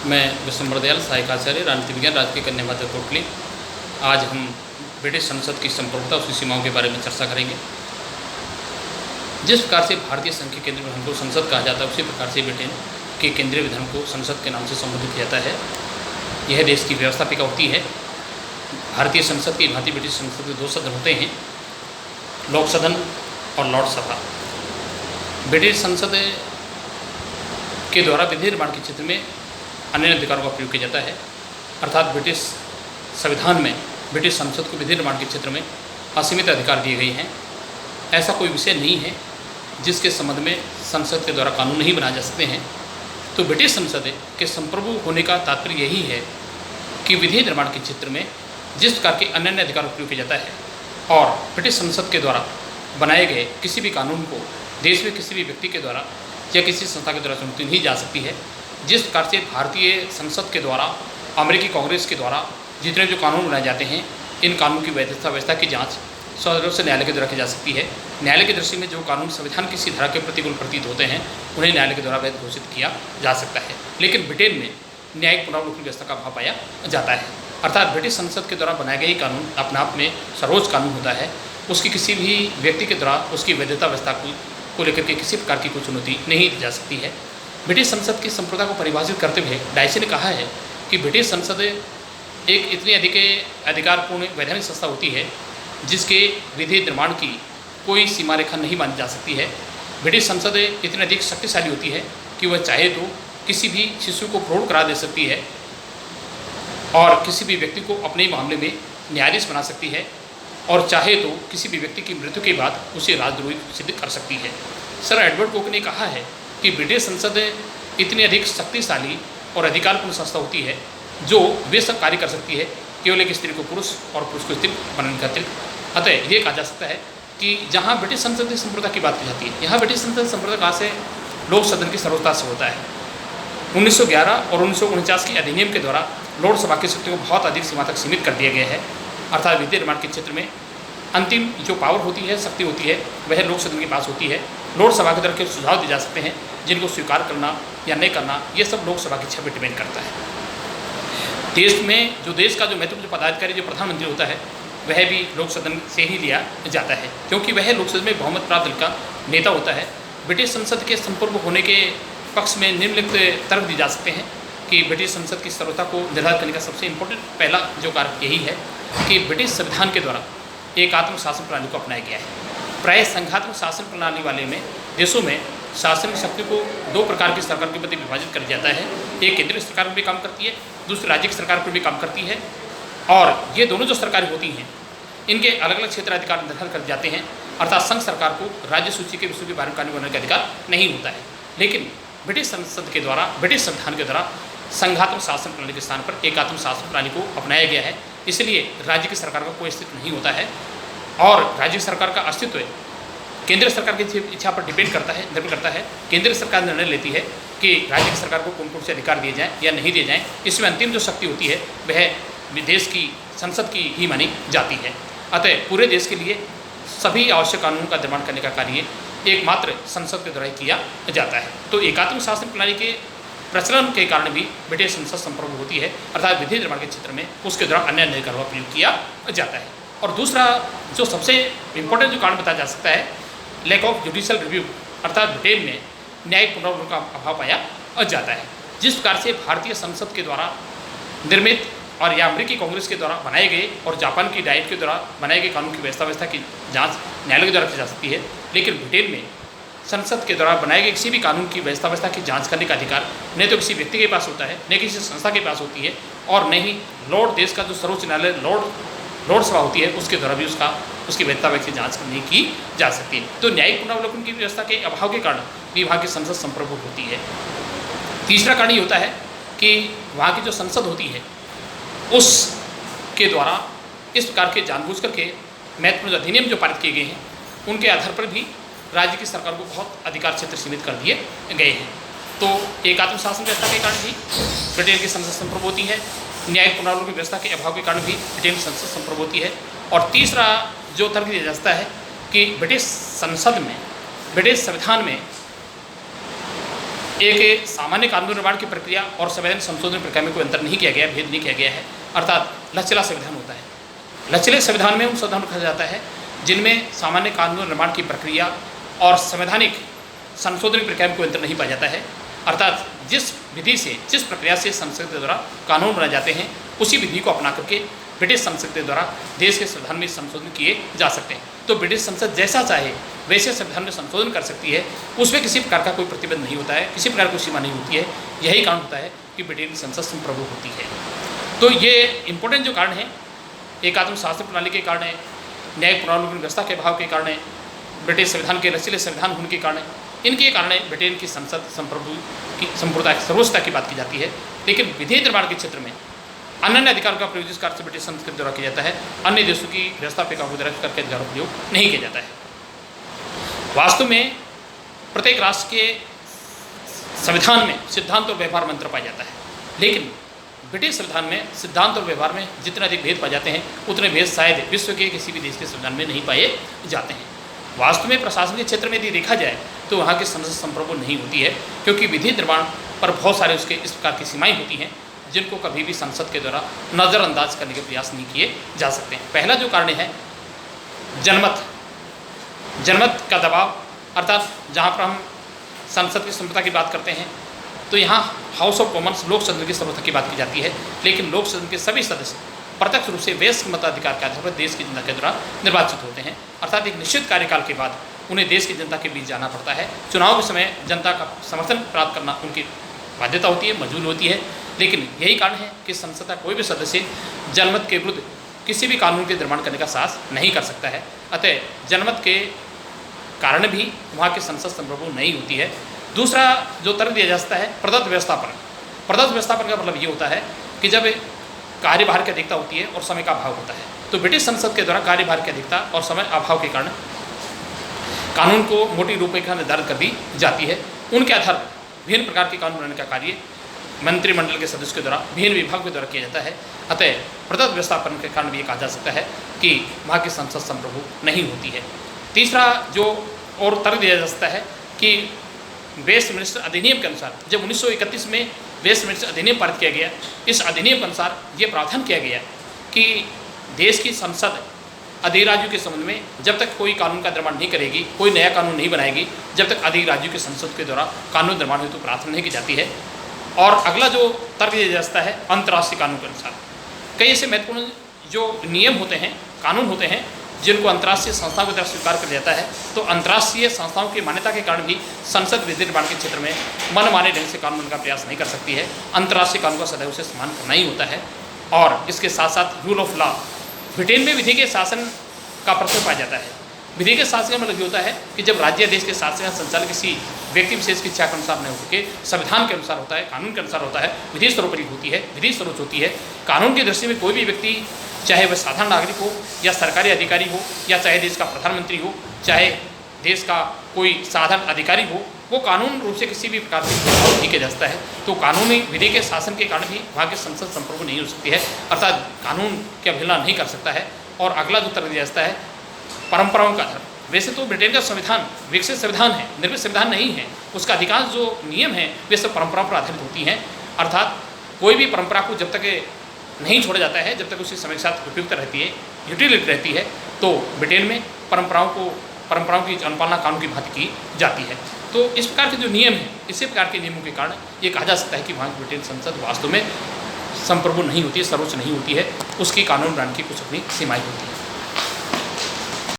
मैं विश्वम्बर दयाल सहायक आचार्य राजनीति विज्ञान राजकीय कन्या माध्यमिक कोटली। आज हम ब्रिटिश संसद की संप्रभुता उसकी सीमाओं के बारे में चर्चा करेंगे। जिस प्रकार से भारतीय संघ के केंद्रीय विधान को संसद कहा जाता है, उसी प्रकार से ब्रिटेन के केंद्रीय विधान को संसद के नाम से संबोधित किया जाता है। यह देश की व्यवस्थापिका होती है। भारतीय संसद की भांति ब्रिटिश संसद के दो सदन होते हैं, लोक सदन और लॉर्ड सभा। ब्रिटिश संसद के द्वारा विधि निर्माण के क्षेत्र में अन्य अधिकारों का प्रयोग किया जाता है, अर्थात ब्रिटिश संविधान में ब्रिटिश संसद को विधि निर्माण के क्षेत्र में असीमित अधिकार दिए गए हैं। ऐसा कोई विषय नहीं है जिसके संबंध में संसद के द्वारा कानून नहीं बनाए जा सकते हैं। तो ब्रिटिश संसद के संप्रभु होने का तात्पर्य यही है कि विधि निर्माण के क्षेत्र में जिस प्रकार के अन्य अधिकारों का प्रयोग किया जाता है और ब्रिटिश संसद के द्वारा बनाए गए किसी भी कानून को देश में किसी भी व्यक्ति के द्वारा या किसी संस्था के द्वारा चुनौती नहीं जा सकती है। जिस प्रकार से भारतीय संसद के द्वारा अमेरिकी कांग्रेस के द्वारा जितने जो कानून बनाए जाते हैं, इन कानून की व्यवस्था की जांच सर्वोच्च से न्यायालय के द्वारा की जा सकती है। न्यायालय की दृष्टि में जो कानून संविधान की धारा के प्रतिकूल प्रतीत होते हैं, उन्हें न्यायालय के द्वारा वैध घोषित किया जा सकता है। लेकिन ब्रिटेन में न्यायिक पुनरावलोकन व्यवस्था का अभाव पाया जाता है, अर्थात ब्रिटिश संसद के द्वारा बनाए गए कानून अपने आप में सर्वोच्च कानून होता है। उसकी किसी भी व्यक्ति के द्वारा उसकी वैधता व्यवस्था को लेकर के किसी प्रकार की कोई चुनौती नहीं दी जा सकती है। ब्रिटिश संसद की संप्रभुता को परिभाषित करते हुए डाइसी ने कहा है कि ब्रिटिश संसद एक इतनी अधिक अधिकारपूर्ण वैधानिक संस्था होती है जिसके विधि निर्माण की कोई सीमा रेखा नहीं मानी जा सकती है। ब्रिटिश संसद इतनी अधिक शक्तिशाली होती है कि वह चाहे तो किसी भी शिशु को भ्रूण करा दे सकती है और किसी भी व्यक्ति को अपने मामले में न्यायाधीश बना सकती है, और चाहे तो किसी भी व्यक्ति की मृत्यु के बाद उसे राजद्रोही सिद्ध कर सकती है। सर एडवर्ड कोक ने कहा है कि ब्रिटिश संसद इतनी अधिक शक्तिशाली और अधिकारपूर्ण संस्था होती है जो वे सब कार्य कर सकती है केवल एक स्त्री को पुरुष और पुरुष को स्त्री बनाने का अतिरिक्त। अतः ये कहा जा सकता है कि जहाँ ब्रिटिश संसद की संप्रभुता की बात की जाती है, यहाँ ब्रिटिश संसद संप्रभुता कहाँ से लोक सदन की सर्वोच्चता से होता है। 1911 और 1949 की अधिनियम के द्वारा लोक सभा की शक्ति को बहुत अधिक सीमा तक सीमित कर दिया गया है, अर्थात विधि निर्माण के क्षेत्र में अंतिम जो पावर होती है, शक्ति होती है, वह लोक सदन के पास होती है। लोक सभा की तरफ के सुझाव दिए जा सकते हैं जिनको स्वीकार करना या नहीं करना, ये सब लोक सभा की इच्छा पर डिपेंड करता है। देश में जो देश का जो महत्वपूर्ण पदाधिकारी जो प्रधानमंत्री होता है, वह भी लोक सदन से ही लिया जाता है, क्योंकि वह लोक सदन में बहुमत प्राप्त दल का नेता होता है। ब्रिटिश संसद के संप्रभु होने के पक्ष में निम्नलिखित तर्क दिए जा सकते हैं कि ब्रिटिश संसद की सर्वोच्चता को निर्धारित करने का सबसे इम्पोर्टेंट पहला जो कारक यही है कि ब्रिटिश संविधान के द्वारा एकात्मक शासन प्रणाली को अपनाया गया है। प्राय संघात्मक शासन प्रणाली वाले में देशों में शासन शक्ति को दो प्रकार की सरकार के प्रति विभाजित कर जाता है। एक केंद्रीय सरकार पर भी काम करती है, दूसरी राज्य की सरकार पर भी काम करती है, और ये दोनों जो सरकारें होती हैं इनके अलग अलग क्षेत्राधिकार निर्धारित कर जाते हैं, अर्थात संघ सरकार को राज्य सूची के विषयों के बारे में कानून बनाने का अधिकार नहीं होता है। लेकिन ब्रिटिश संसद के द्वारा, ब्रिटिश संविधान के द्वारा संघात्मक शासन प्रणाली के स्थान पर एकात्मक शासन प्रणाली को अपनाया गया है। इसलिए राज्य की सरकार का कोई अस्तित्व नहीं होता है, और राज्य सरकार का अस्तित्व केंद्र सरकार की इच्छा पर डिपेंड करता है, निर्भर करता है। केंद्र सरकार निर्णय लेती है कि राज्य की सरकार को कौन कौन से अधिकार दिए जाएं या नहीं दिए जाएं। इसमें अंतिम जो शक्ति होती है वह देश की संसद की ही मानी जाती है। अतः पूरे देश के लिए सभी आवश्यक कानूनों का निर्माण करने का कार्य एकमात्र संसद के द्वारा किया जाता है। तो एकात्मक शासन प्रणाली के प्रचलन के कारण भी ब्रिटिश संसद संप्रभु होती है, अर्थात विधि निर्माण के क्षेत्र में उसके द्वारा अन्य अधिकारों का प्रयोग किया जाता है। और दूसरा जो सबसे इम्पोर्टेंट जो कारण बताया जा सकता है, लैक ऑफ जुडिशियल रिव्यू, अर्थात ब्रिटेन में न्यायिक पुनरावलोकन का अभाव पाया जाता है। जिस प्रकार से भारतीय संसद के द्वारा निर्मित और या अमेरिकी कांग्रेस के द्वारा बनाए गए और जापान की डाइट के द्वारा बनाए गए कानून की व्यवस्था की जांच न्यायालय के द्वारा की जा सकती है, लेकिन ब्रिटेन में संसद के द्वारा बनाए गए किसी भी कानून की व्यवस्था की जांच करने का अधिकार न तो किसी व्यक्ति के पास होता है, न किसी संस्था के पास होती है, और न ही लॉर्ड देश का जो सर्वोच्च न्यायालय लॉर्ड सभा होती है उसके द्वारा भी उसकी वैधता की जांच नहीं की जा सकती है। तो न्यायिक पुनरावलोकन की व्यवस्था के अभाव के कारण भी वहाँ की संसद संप्रभु होती है। तीसरा कारण ये होता है कि वहाँ की जो संसद होती है उसके द्वारा इस प्रकार के जानबूझ करके महत्वपूर्ण अधिनियम जो पारित किए गए हैं उनके आधार पर भी राज्य की सरकार को बहुत अधिकार क्षेत्र सीमित कर दिए गए हैं। तो एकात्मक शासन व्यवस्था के कारण भी ब्रिटेन की संसद संप्रभु होती है, न्यायिक पुनरावलोकन की व्यवस्था के अभाव के कारण भी ब्रिटेन की संसद संप्रभु होती है। और तीसरा जो तर्क दिया जाता है कि ब्रिटिश संसद में, ब्रिटिश संविधान में एक सामान्य कानून निर्माण की प्रक्रिया और संवैधानिक संशोधन प्रक्रिया में कोई अंतर नहीं किया गया, भेद नहीं किया गया है, अर्थात लचीला संविधान होता है। लचीले संविधान में उन संविधान को कहा जाता है जिनमें सामान्य कानून निर्माण की प्रक्रिया और संवैधानिक संशोधन की प्रक्रिया में कोई अंतर नहीं पाया जाता है, अर्थात जिस विधि से, जिस प्रक्रिया से संसद के द्वारा कानून बनाए जाते हैं उसी विधि को अपना करके ब्रिटिश संसद के द्वारा देश के संविधान में संशोधन किए जा सकते हैं। तो ब्रिटिश संसद जैसा चाहे वैसे संविधान में संशोधन कर सकती है, उसमें किसी प्रकार का कोई प्रतिबंध नहीं होता है, किसी प्रकार की सीमा नहीं होती है। यही कारण होता है कि ब्रिटेन की संसद संप्रभु होती है। तो ये इंपॉर्टेंट जो कारण है, एकात्म शासन प्रणाली के कारण है, न्यायिक पुनरावलोकन व्यवस्था के अभाव के कारण है, ब्रिटिश संविधान के लचीले संविधान होने के कारण, इनके कारण ब्रिटेन की संसद संप्रभु की संपूर्णता सर्वोच्चता की बात की जाती है। लेकिन विधि निर्माण के क्षेत्र में अनन्य अधिकार का प्रयोग जिस कार्य से ब्रिटिश संसद के द्वारा किया जाता है, अन्य देशों की व्यवस्था पे काबू करके अधिकार का प्रयोग नहीं किया जाता है। वास्तव में प्रत्येक राष्ट्र के संविधान में सिद्धांत और व्यवहार मंत्र पाया जाता है, लेकिन ब्रिटिश संविधान में सिद्धांत और व्यवहार में जितने अधिक भेद पाए जाते हैं उतने भेद शायद विश्व के किसी भी देश के संविधान में नहीं पाए जाते हैं। वास्तव में प्रशासन के क्षेत्र में यदि देखा जाए तो वहाँ की संसद संप्रभु नहीं होती है, क्योंकि विधि निर्माण पर बहुत सारे उसके इस प्रकार की सीमाएँ होती हैं जिनको कभी भी संसद के द्वारा नज़रअंदाज करने के प्रयास नहीं किए जा सकते हैं। पहला जो कारण है जनमत का दबाव, अर्थात जहाँ पर हम संसद की संप्रभुता की बात करते हैं तो यहाँ हाउस ऑफ कॉमन्स लोक सदन की संप्रभुता की बात की जाती है, लेकिन लोक सदन के सभी सदस्य प्रत्यक्ष रूप से वयस्क मताधिकार के आधार पर देश की जनता के द्वारा निर्वाचित होते हैं, अर्थात एक निश्चित कार्यकाल के बाद उन्हें देश की जनता के बीच जाना पड़ता है। चुनाव के समय जनता का समर्थन प्राप्त करना उनकी बाध्यता होती है, मजबूरी होती है। लेकिन यही कारण है कि संसद का कोई भी सदस्य जनमत के विरुद्ध किसी भी कानून के निर्माण करने का साहस नहीं कर सकता है। अतः जनमत के कारण भी वहाँ की संसद संप्रभु नहीं होती है। दूसरा जो तर्क दिया जा सकता है प्रदत्त व्यवस्थापन। प्रदत्त व्यवस्थापन का मतलब ये होता है कि जब कार्यभार की अधिकता होती है और समय का अभाव होता है, तो ब्रिटिश संसद के द्वारा कार्यभार की अधिकता और समय अभाव के कारण कानून को मोटी रूपरेखा निर्धारित कर दी जाती है। उनके आधार पर विभिन्न प्रकार के कानून बनाने का कार्य मंत्रिमंडल के सदस्य के द्वारा विभिन्न विभागों के द्वारा किया जाता है। अतः प्रदत्त व्यवस्थापन के कारण भी ये कहा जा सकता है कि वहाँ की संसद संप्रभु नहीं होती है। तीसरा जो और तर्क दिया जा सकता है कि वेस्टमिंस्टर अधिनियम के अनुसार जब 1931 में वेस्टमिंस्टर अधिनियम पारित किया गया, इस अधिनियम के अनुसार ये प्रावधान किया गया कि देश की संसद अधिराज्यों के संबंध में जब तक कोई कानून का निर्माण नहीं करेगी, कोई नया कानून नहीं बनाएगी, जब तक अधिराज्यों की संसद के द्वारा कानून निर्माण हेतु प्रार्थना नहीं की जाती है। और अगला जो तर्क दिया जा सकता है अंतर्राष्ट्रीय कानून के अनुसार, कई ऐसे महत्वपूर्ण जो नियम होते हैं, कानून होते हैं जिनको अंतर्राष्ट्रीय संस्थाओं की तरफ स्वीकार कर जाता है, तो अंतर्राष्ट्रीय संस्थाओं की मान्यता के कारण भी संसद विधि निर्माण के क्षेत्र में मनमाने ढंग से कानून का प्रयास नहीं कर सकती है। अंतर्राष्ट्रीय कानून का सदैव उसे सम्मान करना ही होता है। और इसके साथ साथ रूल ऑफ लॉ, ब्रिटेन में विधि के शासन का प्रश्न पाया जाता है। विधि के शासन का मतलब ये होता है कि जब राज्य देश के शासन का संचालन किसी व्यक्ति विशेष की इच्छा के अनुसार नहीं होकर संविधान के अनुसार होता है, कानून के अनुसार होता है, विधि सर्वोपरि होती है, विधि सर्वोच्च होती है। कानून की दृष्टि में कोई भी व्यक्ति, चाहे वह साधारण नागरिक हो या सरकारी अधिकारी हो या चाहे देश का प्रधानमंत्री हो, चाहे देश का कोई साधारण अधिकारी हो, वो कानून रूप से किसी भी प्रकार से प्रभावित नहीं किया जा सकता है। तो कानूनी विधि के शासन के कारण भी वहाँ की संसद संप्रभु नहीं हो सकती है, अर्थात कानून की अवहेलना नहीं कर सकता है। और अगला जो तर्क दिया जाता है परंपराओं का आधार। वैसे तो ब्रिटेन का संविधान विकसित संविधान है, निर्मित संविधान नहीं है। उसका अधिकांश जो नियम है वे सब परंपराओं पर आधारित होती हैं, अर्थात कोई भी परंपरा को जब तक नहीं छोड़ा जाता है, जब तक उसकी समय के साथ उपयुक्त रहती है, यूटिलिटी रहती है, तो ब्रिटेन में परंपराओं की अनुपालना कानून की भांति की जाती है। तो इस प्रकार के जो नियम हैं, इसी प्रकार के नियमों के कारण ये कहा जा सकता है कि वहाँ की ब्रिटेन संसद वास्तव में संप्रभु नहीं होती है, सर्वोच्च नहीं होती है, उसकी कानून बनाने की कुछ अपनी सीमाएँ होती हैं।